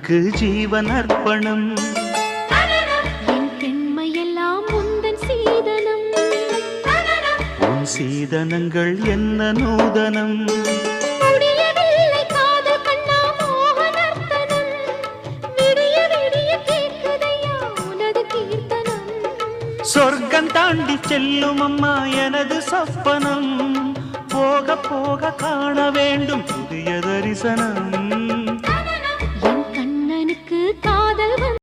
கண்ணுக்கு ஜீவன் அர்ப்பணம். என் பெண்மையெல்லாம் உந்தன் சீதனம். உன் சீதனங்கள் என்ன நூதனம். முடியவில்லை காதல் கண்ணா மோகனர்த்தனம். விடிய விடிய கேட்குதையா உனது கீர்த்தனம். சொர்க்கம் தாண்டி செல்லும் அம்மா எனது சொப்பனம். போக போக காண வேண்டும் புதிய தரிசனம்.